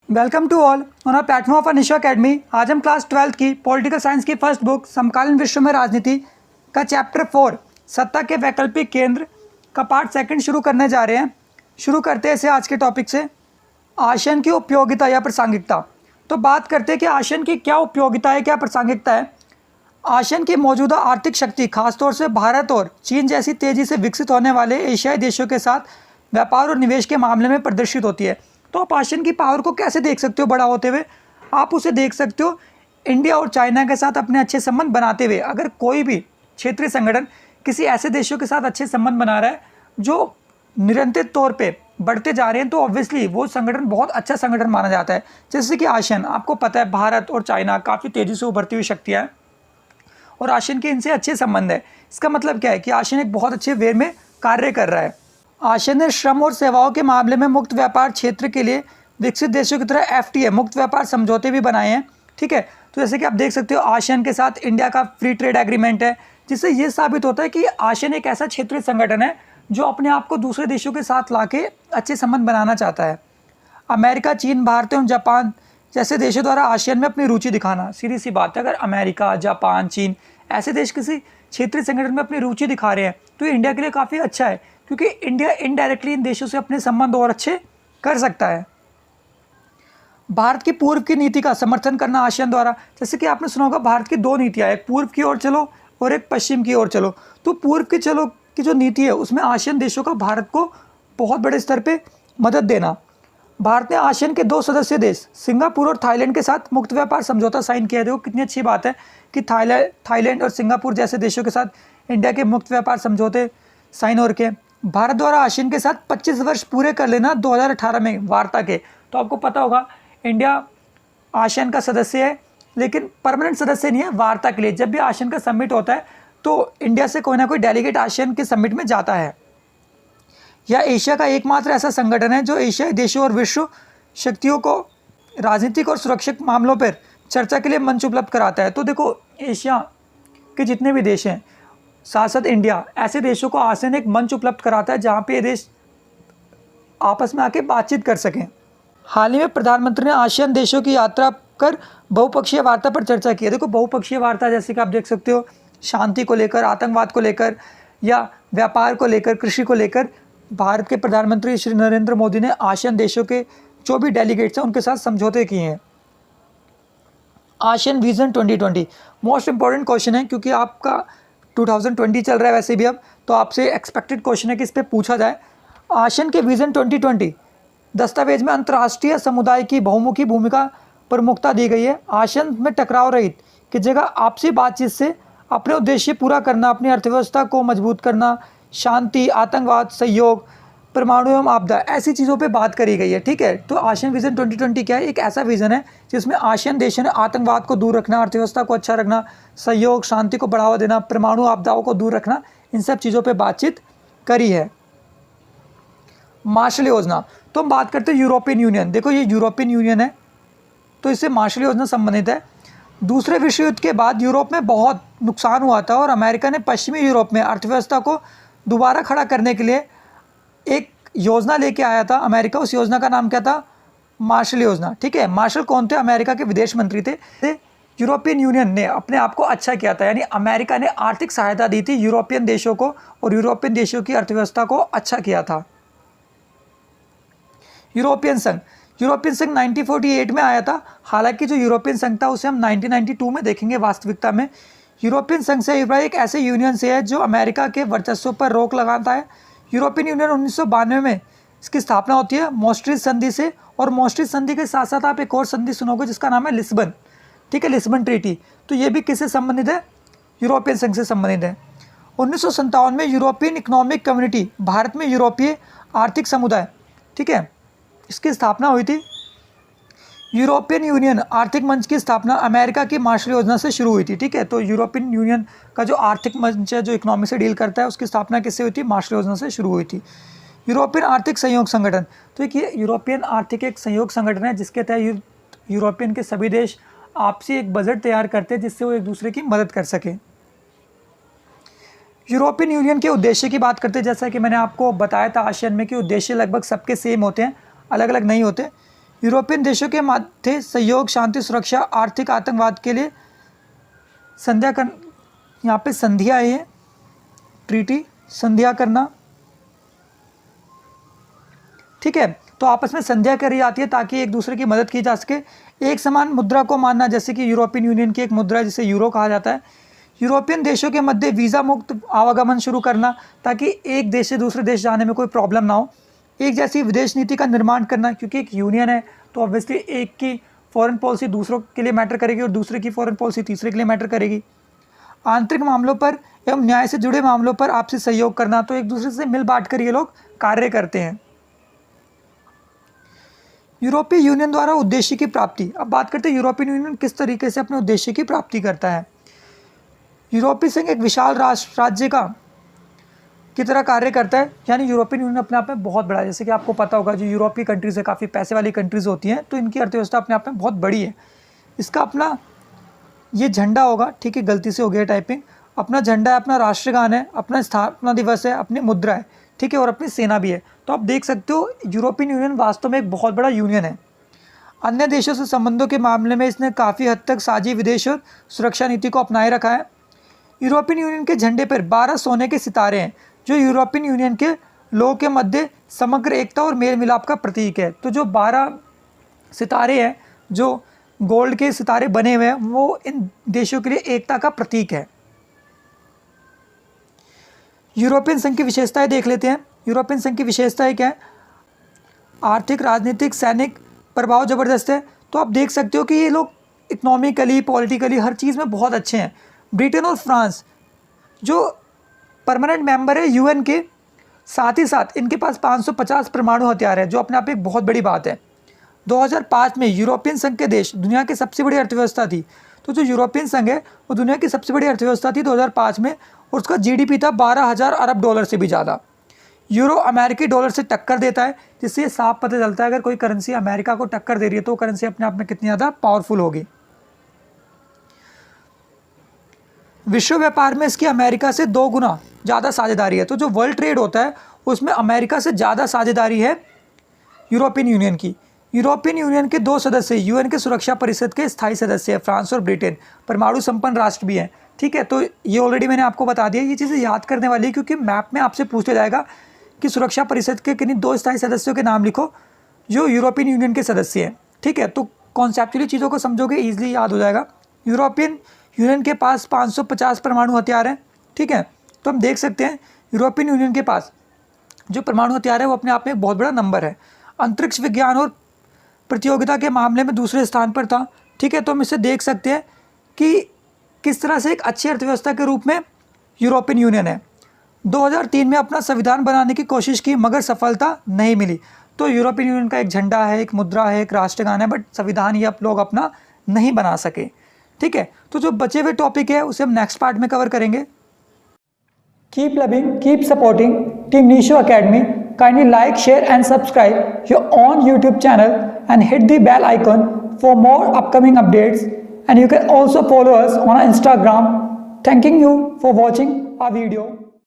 Welcome to all on our platform of Anisha academy. आज हम class 12th की political science की फर्स्ट बुक समकालीन विश्व में राजनीति का चैप्टर 4 सत्ता के वैकल्पिक केंद्र का पार्ट सेकंड शुरू करने जा रहे हैं। शुरू करते हैं इसे आज के टॉपिक से, आसन की उपयोगिता या प्रासंगिकता। तो बात करते हैं कि आसन की क्या उपयोगिता है, क्या प्रासंगिकता है। आसन की मौजूदा आर्थिक शक्ति खासतौर से भारत और चीन जैसी तेज़ी से विकसित होने वाले एशियाई देशों के साथ व्यापार और निवेश के मामले में प्रदर्शित होती है। तो आप आसन की पावर को कैसे देख सकते हो बड़ा होते हुए? आप उसे देख सकते हो इंडिया और चाइना के साथ अपने अच्छे संबंध बनाते हुए। अगर कोई भी क्षेत्रीय संगठन किसी ऐसे देशों के साथ अच्छे संबंध बना रहा है जो निरंतर तौर पे बढ़ते जा रहे हैं, तो ऑब्वियसली वो संगठन बहुत अच्छा संगठन माना जाता है। जैसे कि आसन, आपको पता है भारत और चाइना काफ़ी तेज़ी से उभरती हुई शक्तियाँ हैं और आसन के इनसे अच्छे संबंध है। इसका मतलब क्या है कि आसन एक बहुत अच्छे वे में कार्य कर रहा है। आसन ने श्रम और सेवाओं के मामले में मुक्त व्यापार क्षेत्र के लिए विकसित देशों की तरह FTA मुक्त व्यापार समझौते भी बनाए हैं। ठीक है, तो जैसे कि आप देख सकते हो आसन के साथ इंडिया का फ्री ट्रेड एग्रीमेंट है, जिससे ये साबित होता है कि आसन एक ऐसा क्षेत्रीय संगठन है जो अपने आप को दूसरे देशों के साथ लाके अच्छे संबंध बनाना चाहता है। अमेरिका, चीन, भारत एवं जापान जैसे देशों द्वारा आसियान में अपनी रुचि दिखाना, सीधी सी बात है, अगर अमेरिका, जापान, चीन ऐसे देश किसी क्षेत्रीय संगठन में अपनी रुचि दिखा रहे हैं तो इंडिया के लिए काफ़ी अच्छा है, क्योंकि इंडिया इनडायरेक्टली इन देशों से अपने संबंध और अच्छे कर सकता है। भारत की पूर्व की नीति का समर्थन करना आसियान द्वारा, जैसे कि आपने सुना होगा भारत की दो नीतियाँ, एक पूर्व की ओर चलो और एक पश्चिम की ओर चलो। तो पूर्व की चलो की जो नीति है उसमें आसियान देशों का भारत को बहुत बड़े स्तर पर मदद देना। भारत ने आसियान के 2 सदस्य देश सिंगापुर और थाईलैंड के साथ मुक्त व्यापार समझौता साइन किया। देखो कितनी अच्छी बात है कि थाईलैंड और सिंगापुर जैसे देशों के साथ इंडिया के मुक्त व्यापार समझौते साइन हो रखे हैं। भारत द्वारा आसियान के साथ 25 वर्ष पूरे कर लेना 2018 में वार्ता के। तो आपको पता होगा इंडिया आसियान का सदस्य है, लेकिन परमानेंट सदस्य नहीं है वार्ता के लिए। जब भी आसियान का समिट होता है तो इंडिया से कोई ना कोई डेलीगेट आसियान के समिट में जाता है। यह एशिया का एकमात्र ऐसा संगठन है जो एशियाई देशों और विश्व शक्तियों को राजनीतिक और सुरक्षित मामलों पर चर्चा के लिए मंच उपलब्ध कराता है। तो देखो एशिया के जितने भी देश हैं, साथ साथ इंडिया, ऐसे देशों को आसियान एक मंच उपलब्ध कराता है जहाँ पे ये देश आपस में आके बातचीत कर सकें। हाल ही में प्रधानमंत्री ने आसियान देशों की यात्रा कर बहुपक्षीय वार्ता पर चर्चा की है। देखो बहुपक्षीय वार्ता जैसे कि आप देख सकते हो शांति को लेकर, आतंकवाद को लेकर या व्यापार को लेकर, कृषि को लेकर भारत के प्रधानमंत्री श्री नरेंद्र मोदी ने आसियान देशों के जो भी डेलीगेट्स हैं उनके साथ समझौते किए हैं। ASEAN vision 2020 most important question है, क्योंकि आपका 2020 चल रहा है वैसे भी अब, तो आपसे एक्सपेक्टेड क्वेश्चन है कि इस पर पूछा जाए। आसियान के विजन 2020 दस्तावेज में अंतर्राष्ट्रीय समुदाय की बहुमुखी भूमिका प्रमुखता दी गई है। आसियान में टकराव रहित की जगह आपसी बातचीत से अपने उद्देश्य पूरा करना, अपनी अर्थव्यवस्था को मजबूत करना, शांति, आतंकवाद, सहयोग, परमाणु एवं आपदा, ऐसी चीज़ों पे बात करी गई है। ठीक है, तो आसियान विजन 2020 क्या है? एक ऐसा विजन है जिसमें आसियान देशों ने आतंकवाद को दूर रखना, अर्थव्यवस्था को अच्छा रखना, सहयोग, शांति को बढ़ावा देना, परमाणु आपदाओं को दूर रखना, इन सब चीज़ों पे बातचीत करी है। मार्शल योजना, तो हम बात करते हैं यूरोपियन यूनियन। देखो ये यूरोपियन यूनियन है तो इससे मार्शल योजना संबंधित है। दूसरे विश्व युद्ध के बाद यूरोप में बहुत नुकसान हुआ था और अमेरिका ने पश्चिमी यूरोप में अर्थव्यवस्था को दोबारा खड़ा करने के लिए एक योजना लेके आया था अमेरिका। उस योजना का नाम क्या था? मार्शल योजना। ठीक है, मार्शल कौन थे? अमेरिका के विदेश मंत्री थे। यूरोपियन यूनियन ने अपने आप को अच्छा किया था, यानी अमेरिका ने आर्थिक सहायता दी थी यूरोपियन देशों को और यूरोपियन देशों की अर्थव्यवस्था को अच्छा किया था। यूरोपियन संघ 1948 में आया था। हालांकि जो यूरोपियन संघ था उसे हम 1992 में देखेंगे वास्तविकता में। यूरोपियन संघ से एक ऐसे यूनियन से है जो अमेरिका के वर्चस्व पर रोक लगाता है। यूरोपियन यूनियन 1992 में इसकी स्थापना होती है मॉस्ट्रिच संधि से, और मॉस्ट्रिच संधि के साथ साथ आप एक और संधि सुनोगे जिसका नाम है लिस्बन। ठीक है, लिस्बन ट्रीटी। तो ये भी किससे संबंधित है? यूरोपियन संघ से संबंधित है। 1957 में यूरोपियन इकोनॉमिक कम्युनिटी, भारत में यूरोपीय आर्थिक समुदाय, ठीक है, इसकी स्थापना हुई थी। यूरोपियन यूनियन आर्थिक मंच की स्थापना अमेरिका की मार्शल योजना से शुरू हुई थी। ठीक है, तो यूरोपियन यूनियन का जो आर्थिक मंच है, जो इकोनॉमी से डील करता है, उसकी स्थापना किससे हुई थी? मार्शल योजना से शुरू हुई थी। यूरोपियन आर्थिक सहयोग संगठन, तो ये यूरोपियन आर्थिक एक सहयोग संगठन है जिसके तहत यूरोपियन के सभी देश आपसी एक बजट तैयार करते हैं जिससे वो एक दूसरे की मदद कर सकें। यूरोपियन यूनियन के उद्देश्य की बात करते हैं, जैसा कि मैंने आपको बताया था आसियान में कि उद्देश्य लगभग सबके सेम होते हैं, अलग अलग नहीं होते। यूरोपियन देशों के मध्य सहयोग, शांति, सुरक्षा, आर्थिक, आतंकवाद के लिए संधियाँ कर, यहाँ पे संधियाँ है, ट्रीटी, संधियाँ करना, ठीक है। तो आपस में संधियाँ करी जाती है ताकि एक दूसरे की मदद की जा सके। एक समान मुद्रा को मानना, जैसे कि यूरोपियन यूनियन की एक मुद्रा है जिसे यूरो कहा जाता है। यूरोपियन देशों के मध्य वीज़ा मुक्त आवागमन शुरू करना ताकि एक देश से दूसरे देश जाने में कोई प्रॉब्लम ना हो। एक जैसी विदेश नीति का निर्माण करना, क्योंकि एक यूनियन है तो ऑब्वियसली एक की फॉरेन पॉलिसी दूसरों के लिए मैटर करेगी और दूसरे की फॉरेन पॉलिसी तीसरे के लिए मैटर करेगी। आंतरिक मामलों पर एवं न्याय से जुड़े मामलों पर आपसी सहयोग करना, तो एक दूसरे से मिल बांट कर ये लोग कार्य करते हैं। यूरोपीय यूनियन द्वारा उद्देश्य की प्राप्ति। अब बात करते हैं यूरोपियन यूनियन किस तरीके से अपने उद्देश्य की प्राप्ति करता है। यूरोपीय संघ एक विशाल राज्य की तरह कार्य करता है, यानी यूरोपियन यूनियन अपने आप में बहुत बड़ा है। जैसे कि आपको पता होगा जो यूरोपीय कंट्रीज़ है काफ़ी पैसे वाली कंट्रीज़ होती हैं, तो इनकी अर्थव्यवस्था अपने आप में बहुत बड़ी है। इसका अपना ये झंडा होगा, ठीक है, गलती से हो गया टाइपिंग। अपना झंडा है, अपना राष्ट्रगान है, अपना स्थापना दिवस है, अपनी मुद्रा है, ठीक है, और अपनी सेना भी है। तो आप देख सकते हो यूरोपियन यूनियन वास्तव में एक बहुत बड़ा यूनियन है। अन्य देशों से संबंधों के मामले में इसने काफ़ी हद तक साझी विदेश और सुरक्षा नीति को अपनाए रखा है। यूरोपियन यूनियन के झंडे पर 12 सोने के सितारे हैं जो यूरोपियन यूनियन के लोगों के मध्य समग्र एकता और मेल मिलाप का प्रतीक है। तो जो 12 सितारे हैं, जो गोल्ड के सितारे बने हुए हैं, वो इन देशों के लिए एकता का प्रतीक है। यूरोपियन संघ की विशेषताएं देख लेते हैं। यूरोपियन संघ की विशेषताएं क्या है? आर्थिक, राजनीतिक, सैनिक प्रभाव ज़बरदस्त है। तो आप देख सकते हो कि ये लोग इकोनॉमिकली, पॉलिटिकली हर चीज़ में बहुत अच्छे हैं। ब्रिटेन और फ्रांस जो परमानेंट मेंबर है यूएन के, साथ ही साथ इनके पास 550 परमाणु हथियार है, जो अपने आप में एक बहुत बड़ी बात है। 2005 में यूरोपियन संघ के देश दुनिया की सबसे बड़ी अर्थव्यवस्था थी। तो जो यूरोपियन संघ है वो दुनिया की सबसे बड़ी अर्थव्यवस्था थी 2005 में, और उसका जीडीपी था 12,000 अरब डॉलर से भी ज़्यादा। यूरो अमेरिकी डॉलर से टक्कर देता है, जिससे ये साफ पता चलता है अगर कोई करेंसी अमेरिका को टक्कर दे रही है तो वो करेंसी अपने आप में कितनी ज़्यादा पावरफुल होगी। विश्व व्यापार में इसकी अमेरिका से 2 गुना ज़्यादा साझेदारी है। तो जो वर्ल्ड ट्रेड होता है उसमें अमेरिका से ज़्यादा साझेदारी है यूरोपियन यूनियन की। यूरोपियन यूनियन के 2 सदस्य यूएन के सुरक्षा परिषद के स्थायी सदस्य हैं, फ्रांस और ब्रिटेन। परमाणु संपन्न राष्ट्र भी हैं, ठीक है। तो ये ऑलरेडी मैंने आपको बता दिया। ये चीज़ें याद करने वाली है क्योंकि मैप में आपसे पूछ लिया जाएगा कि सुरक्षा परिषद के किन्हीं 2 स्थायी सदस्यों के नाम लिखो जो यूरोपियन यूनियन के सदस्य हैं, ठीक है। तो कॉन्सेप्चुअली चीज़ों को समझोगे ईजिली याद हो जाएगा। यूरोपियन यूनियन के पास 550 परमाणु हथियार हैं, ठीक है। तो हम देख सकते हैं यूरोपियन यूनियन के पास जो परमाणु हथियार है वो अपने आप में एक बहुत बड़ा नंबर है। अंतरिक्ष विज्ञान और प्रतियोगिता के मामले में दूसरे स्थान पर था, ठीक है। तो हम इससे देख सकते हैं कि किस तरह से एक अच्छी अर्थव्यवस्था के रूप में यूरोपियन यूनियन है। 2003 में अपना संविधान बनाने की कोशिश की मगर सफलता नहीं मिली। तो यूरोपियन यूनियन का एक झंडा है, एक मुद्रा है, एक राष्ट्रगान है, बट संविधान ये आप लोग अपना नहीं बना सके, ठीक है। तो जो बचे हुए टॉपिक है उसे हम नेक्स्ट पार्ट में कवर करेंगे। Keep loving, keep supporting team Nisho academy. Kindly like, share and subscribe your own YouTube channel and hit the bell icon for more upcoming updates. And you can also follow us on Instagram. Thanking you for watching our video.